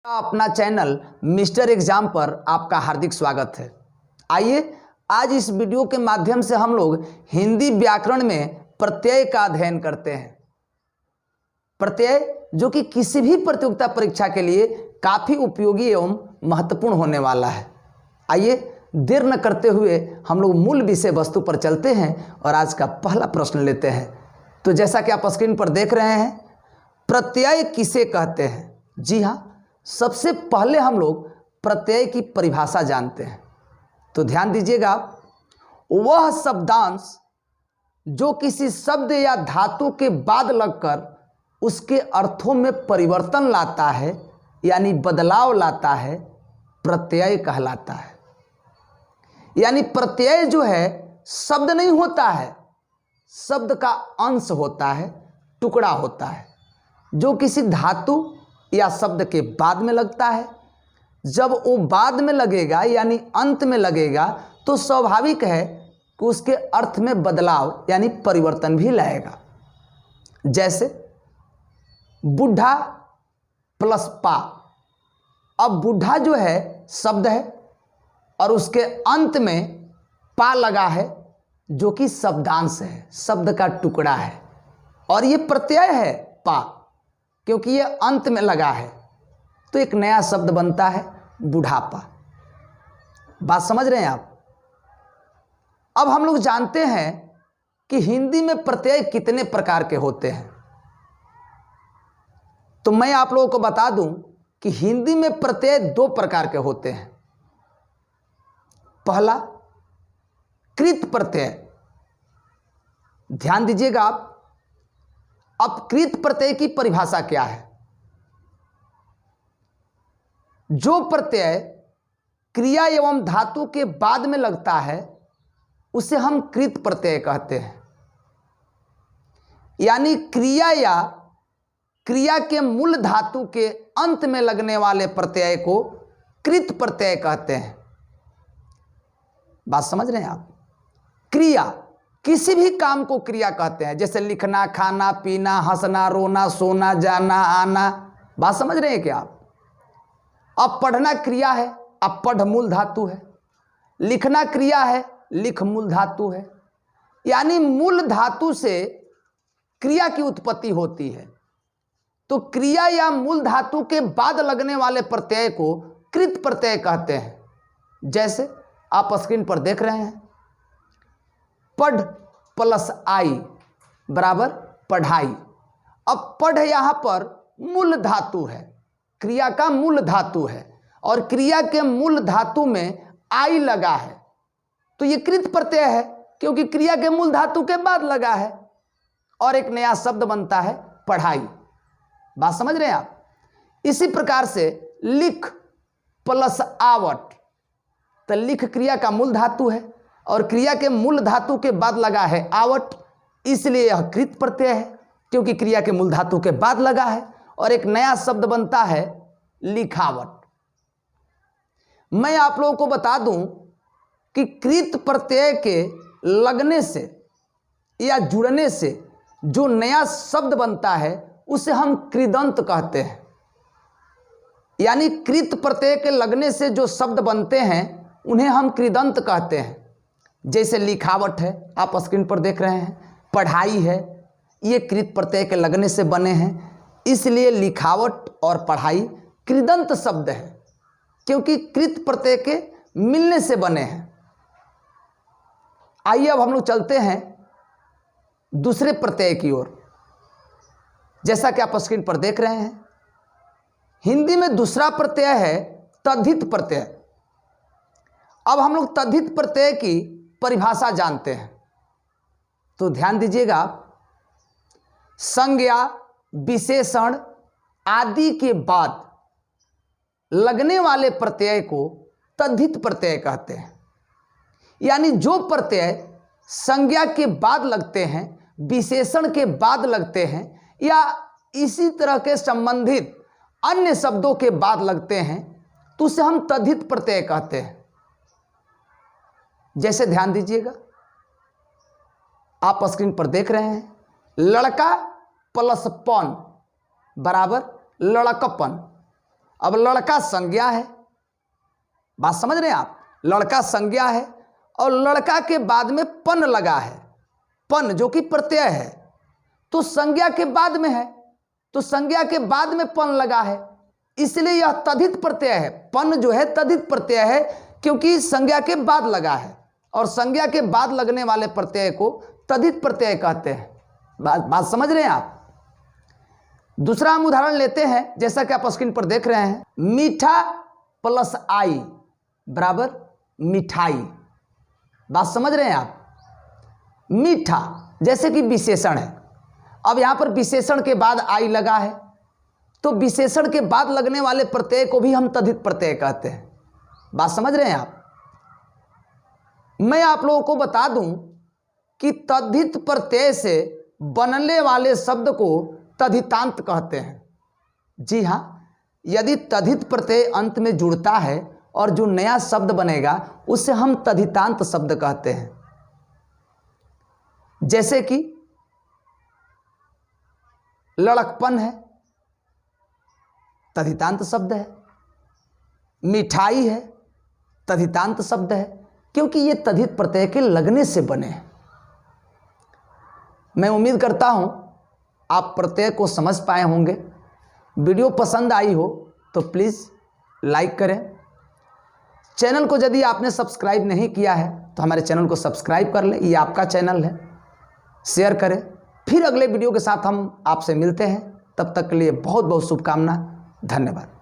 अपना channel mister exam पर आपका हार्दिक स्वागत है। आइए आज इस वीडियो के माध्यम से हम लोग हिंदी व्याकरण में प्रत्यय का अध्ययन करते हैं। प्रत्यय जो कि किसी भी प्रतियोगिता परीक्षा के लिए काफ़ी उपयोगी एवं महत्वपूर्ण होने वाला है। आइए देर न करते हुए हम लोग मूल विषय वस्तु पर चलते हैं और आज का पहला प्रश्न लेते हैं। तो जैसा कि आप स्क्रीन पर देख रहे हैं, प्रत्यय किसे कहते हैं? जी हाँ, सबसे पहले हम लोग प्रत्यय की परिभाषा जानते हैं। तो ध्यान दीजिएगा, वह शब्दांश जो किसी शब्द या धातु के बाद लगकर उसके अर्थों में परिवर्तन लाता है यानी बदलाव लाता है, प्रत्यय कहलाता है। यानी प्रत्यय जो है शब्द नहीं होता है, शब्द का अंश होता है, टुकड़ा होता है, जो किसी धातु या शब्द के बाद में लगता है। जब वो बाद में लगेगा यानी अंत में लगेगा तो स्वाभाविक है कि उसके अर्थ में बदलाव यानी परिवर्तन भी लाएगा। जैसे बुढ़ा प्लस पा। अब बुढ़ा जो है शब्द है और उसके अंत में पा लगा है जो कि शब्दांश है, शब्द का टुकड़ा है, और ये प्रत्यय है पा, क्योंकि ये अंत में लगा है तो एक नया शब्द बनता है बुढ़ापा। बात समझ रहे हैं आप? अब हम लोग जानते हैं कि हिंदी में प्रत्यय कितने प्रकार के होते हैं। तो मैं आप लोगों को बता दूं कि हिंदी में प्रत्यय दो प्रकार के होते हैं। पहला कृत प्रत्यय। ध्यान दीजिएगा आप, अब कृत प्रत्यय की परिभाषा क्या है? जो प्रत्यय क्रिया एवं धातु के बाद में लगता है उसे हम कृत प्रत्यय कहते हैं। यानी क्रिया या क्रिया के मूल धातु के अंत में लगने वाले प्रत्यय को कृत प्रत्यय कहते हैं। बात समझ रहे हैं आप? क्रिया, किसी भी काम को क्रिया कहते हैं, जैसे लिखना, खाना, पीना, हंसना, रोना, सोना, जाना, आना। बात समझ रहे हैं क्या आप? अब पढ़ना क्रिया है, अब पढ़ मूल धातु है। लिखना क्रिया है, लिख मूल धातु है। यानी मूल धातु से क्रिया की उत्पत्ति होती है। तो क्रिया या मूल धातु के बाद लगने वाले प्रत्यय को कृत प्रत्यय कहते हैं। जैसे आप स्क्रीन पर देख रहे हैं, पढ़ प्लस आई बराबर पढ़ाई। अब पढ़ यहाँ पर मूल धातु है, क्रिया का मूल धातु है, और क्रिया के मूल धातु में आई लगा है तो ये कृत प्रत्यय है, क्योंकि क्रिया के मूल धातु के बाद लगा है और एक नया शब्द बनता है पढ़ाई। बात समझ रहे हैं आप? इसी प्रकार से लिख प्लस आवट, तो लिख क्रिया का मूल धातु है और क्रिया के मूल धातु के बाद लगा है आवट, इसलिए यह कृत प्रत्यय है, क्योंकि क्रिया के मूल धातु के बाद लगा है और एक नया शब्द बनता है लिखावट। मैं आप लोगों को बता दूं कि कृत प्रत्यय के लगने से या जुड़ने से जो नया शब्द बनता है उसे हम कृदंत कहते हैं। यानी कृत प्रत्यय के लगने से जो शब्द बनते हैं उन्हें हम कृदंत कहते हैं। जैसे लिखावट है, आप स्क्रीन पर देख रहे हैं, पढ़ाई है, ये कृत प्रत्यय के लगने से बने हैं, इसलिए लिखावट और पढ़ाई कृदंत शब्द है, क्योंकि कृत प्रत्यय के मिलने से बने हैं। आइए अब हम लोग चलते हैं दूसरे प्रत्यय की ओर। जैसा कि आप स्क्रीन पर देख रहे हैं, हिंदी में दूसरा प्रत्यय है तद्धित प्रत्यय। अब हम लोग तद्धित प्रत्यय की परिभाषा जानते हैं। तो ध्यान दीजिएगा, संज्ञा, विशेषण आदि के बाद लगने वाले प्रत्यय को तद्धित प्रत्यय कहते हैं। यानी जो प्रत्यय संज्ञा के बाद लगते हैं, विशेषण के बाद लगते हैं या इसी तरह के संबंधित अन्य शब्दों के बाद लगते हैं तो उसे हम तद्धित प्रत्यय कहते हैं। जैसे ध्यान दीजिएगा, आप स्क्रीन पर देख रहे हैं, लड़का प्लस पन बराबर लड़कपन। अब लड़का संज्ञा है, बात समझ रहे हैं आप, लड़का संज्ञा है और लड़का के बाद में पन लगा है, पन जो कि प्रत्यय है, तो संज्ञा के बाद में है, तो संज्ञा के बाद में पन लगा है, इसलिए यह तद्धित प्रत्यय है। पन जो है तद्धित प्रत्यय है क्योंकि संज्ञा के बाद लगा है, और संज्ञा के बाद लगने वाले प्रत्यय को तद्धित प्रत्यय कहते हैं। बात समझ रहे हैं आप। दूसरा हम उदाहरण लेते हैं, जैसा कि आप स्क्रीन पर देख रहे हैं, मीठा प्लस आई बराबर मिठाई। बात समझ रहे हैं आप। मीठा जैसे कि विशेषण है, अब यहां पर विशेषण के बाद आई लगा है, तो विशेषण के बाद लगने वाले प्रत्यय को भी हम तद्धित प्रत्यय कहते हैं। बात समझ रहे हैं आप। मैं आप लोगों को बता दूं कि तद्धित प्रत्यय से बनने वाले शब्द को तद्धितांत कहते हैं। जी हां, यदि तद्धित प्रत्यय अंत में जुड़ता है और जो नया शब्द बनेगा उसे हम तद्धितांत शब्द कहते हैं। जैसे कि लड़कपन है, तद्धितांत शब्द है, मिठाई है, तद्धितांत शब्द है, क्योंकि ये तद्धित प्रत्यय के लगने से बने हैं। मैं उम्मीद करता हूं आप प्रत्यय को समझ पाए होंगे। वीडियो पसंद आई हो तो प्लीज़ लाइक करें। चैनल को यदि आपने सब्सक्राइब नहीं किया है तो हमारे चैनल को सब्सक्राइब कर लें, ये आपका चैनल है। शेयर करें। फिर अगले वीडियो के साथ हम आपसे मिलते हैं, तब तक के लिए बहुत बहुत शुभकामना। धन्यवाद।